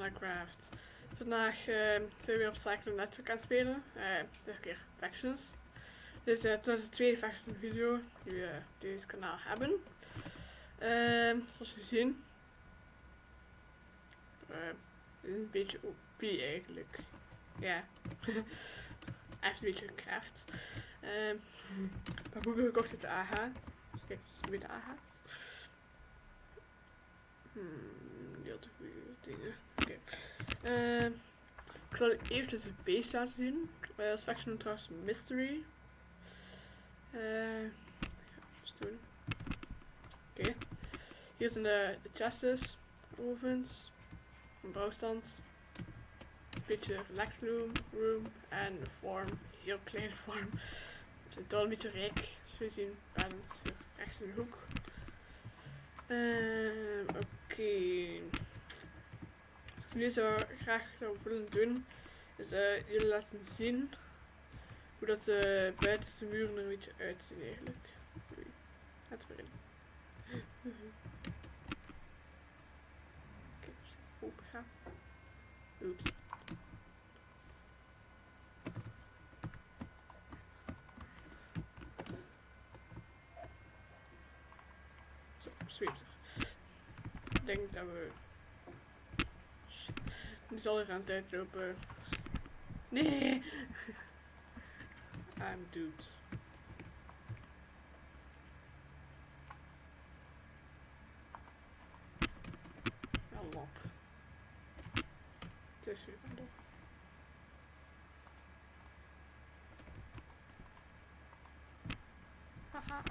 Minecraft. Vandaag zijn we weer op Cyclone Network aan het spelen. Dit keer Factions. Dit is de tweede Faction video die we op deze kanaal hebben. Zoals je ziet. Dit is een beetje OP eigenlijk. Ja. Echt een beetje gecraft. Maar hoe gekocht het de AH. Dus kijk, weer de AH's. Heel te veel dingen. Oké. Ik zal eventjes de base laten zien. Als faction trouwens mystery. Oké. Hier zijn de chests, ovens, een bouwstand, een beetje relax room en een farm, heel kleine farm. Het is wel een beetje rijk, zoals je ziet, balance hier rechts in de hoek. Oké. Wat ik nu graag zou willen doen, is jullie laten zien hoe dat de buitenste muren er een beetje uitzien eigenlijk. Oei. Laten we erin. Oké, als ik open ga. Oeps. Zo, sweeper. Ik denk dat we... Shit. Die zal er aan het uitlopen. Nee! I'm duped. Wel lap. Het is weer van door. Haha.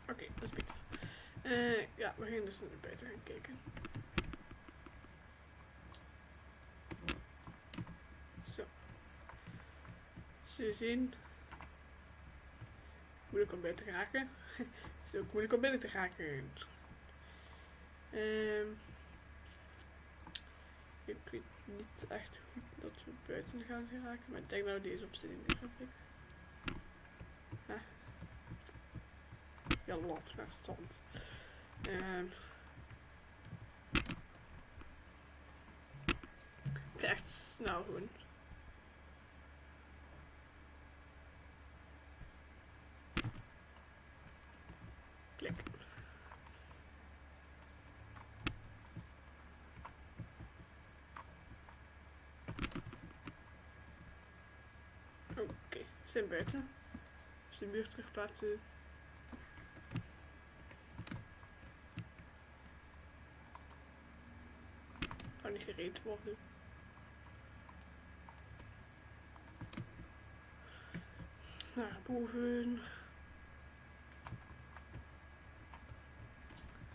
Oké, dat is beter. Ja, we gaan dus naar buiten gaan kijken. Zo. Zul je zien. Moeilijk om buiten te raken. Het is ook moeilijk om binnen te raken. Ik weet niet echt goed dat we buiten gaan geraken, maar ik denk dat we deze opzet in gaan pikken. Ja, lap naar stand. Echt snel gewoon. Klik. Oké, we zijn buiten. Dus de muur terugplaatsen. Kan niet gereed worden. Naar boven.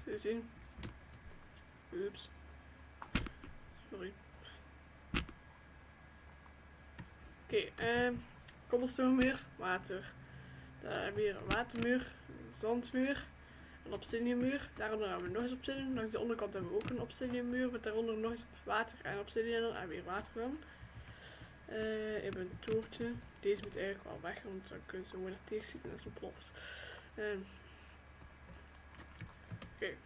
Zul je zien. Oeps. Sorry. Oké, cobblestone muur, water. Daar weer een watermuur, een zandmuur, een obsidian muur. Daaronder hebben we nog eens obsidian. Langs de onderkant hebben we ook een obsidian muur met daaronder nog eens water en obsidian en weer water dan. Even een toortje. Deze moet eigenlijk wel weg, want dan kunnen ze worden tegenschieten en zo ploft. Oké.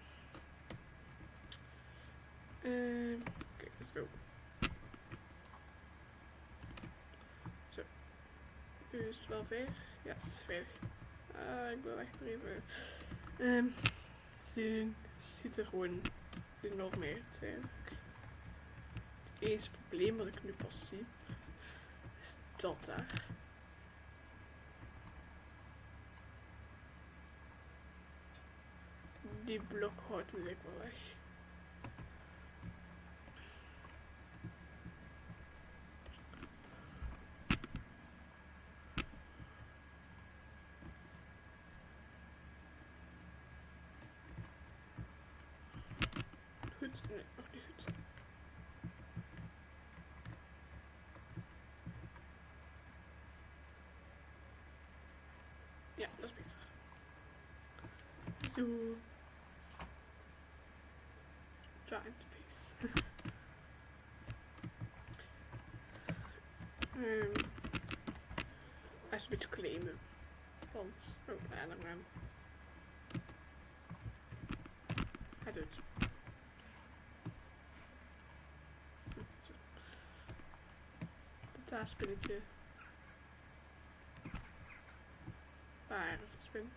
Oké, let's go. Zo. Nu is het wel veilig. Ja, het is veilig. Ik wil echt er even. Ziet er gewoon enorm uit eigenlijk. Het enige probleem wat ik nu pas zie is dat daar. Die blok houdt me lekker wel weg. Goed? Nee, nog niet goed. Ja, dat is beter. Zo. Giant face. Hij is een beetje claimen. olifant. Oh, Enderman. Hij doet. Zo. Dat daar spinnetje. Waar is de spin?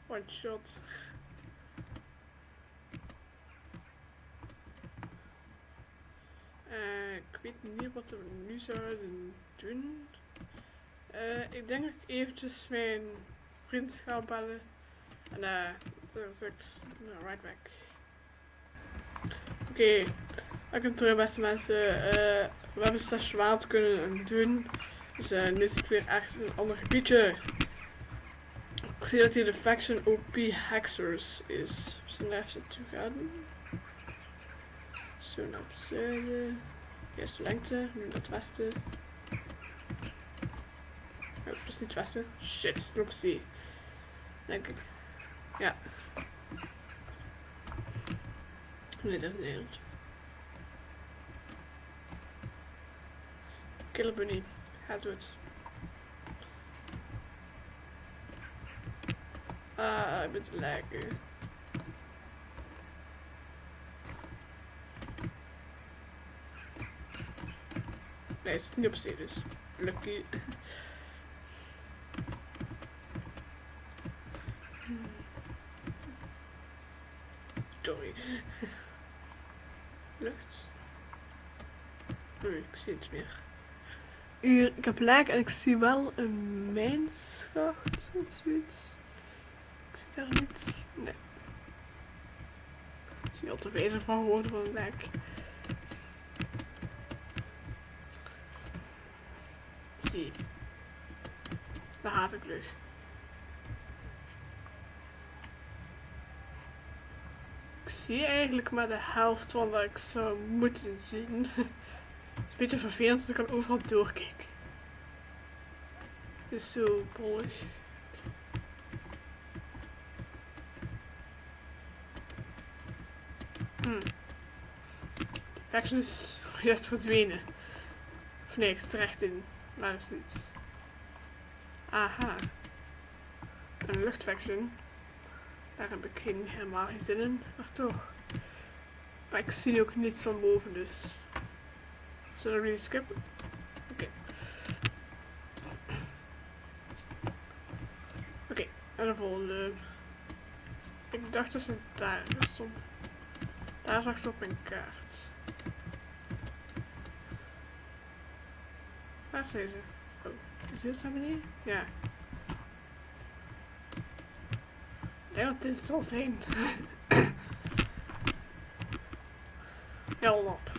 One shot. Ik weet niet wat we nu zouden doen. Ik denk dat ik eventjes mijn vriend ga bellen. En dan zeg ik right back. Oké, welkom terug beste mensen. We hebben stage water kunnen doen. Dus nu zit ik weer ergens in een ander gebiedje. Ik zie dat hier de faction OP Hexers is. We zijn daar eens naartoe gaan. Zo naar het zuiden. Eerst de lengte, nu naar het westen. Oh, dat is niet het westen. Shit, nog zie. Denk ik. Ja. Nee, dat is Nederland. Killer Bunny. Ga dood. Ah, ik ben te lekker. Nee, het is niet op zee dus. Lucky. Sorry. Lucht. Oei, ik zie iets meer. Hier, ik heb lijk en ik zie wel een mijnschacht of zoiets. Ik zie daar niets. Nee. Ik zie al te veel van geworden van een lijk. Zie. Daar haat ik lucht. Ik zie eigenlijk maar de helft van wat ik zou moeten zien. Het is een beetje vervelend dat ik kan overal doorkijken. Het is zo bollig. De faction is juist verdwenen. Of nee, ik zit er echt in. Maar dat is niets. Aha. Een luchtfaction. Daar heb ik helemaal geen zin in, maar toch. Maar ik zie ook niets van boven, dus. Zullen we die skippen? Oké. Oké, en de volgende. Ik dacht dat ze daar stond. Daar zag ze op mijn kaart. Waar is deze? Oh, is dit naar beneden? Ja. Ik denk dat dit het zal zijn. Heel op.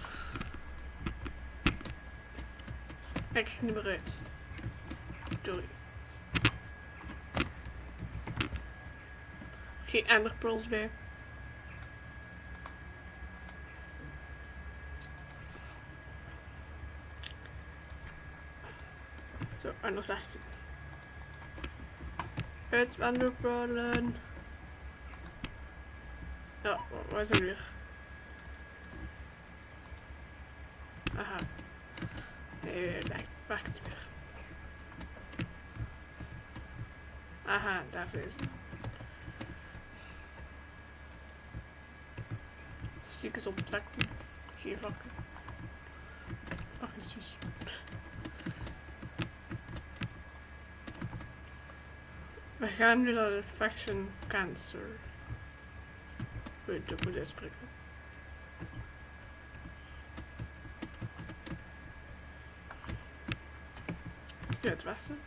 Kijk niet meer uit. Sorry. Geen enderpearls bij. Zo, ender 16. Uit enderpearlen. Ja, waar is hij weer? Aha. Nee, werkt het weer. Aha, daar zijn ze. Ziekes op het vakken. Geen vakken. Fucking Suus. We gaan nu naar de faction Cancer. Weet ik moet uitspreken. Is nu het westen?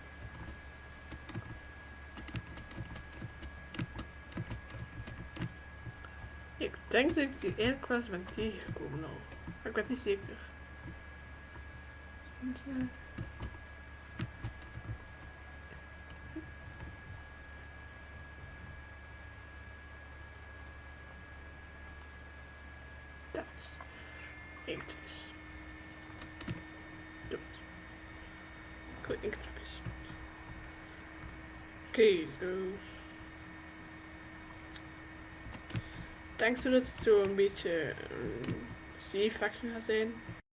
Ik denk dat ik die eerlijk was ben tegengekomen al. Maar ik weet niet zeker. Dat is inktvis. Dood. Goed, inktvis. Oké, zo. Denk zo dat het zo een beetje C-faction gaat zijn.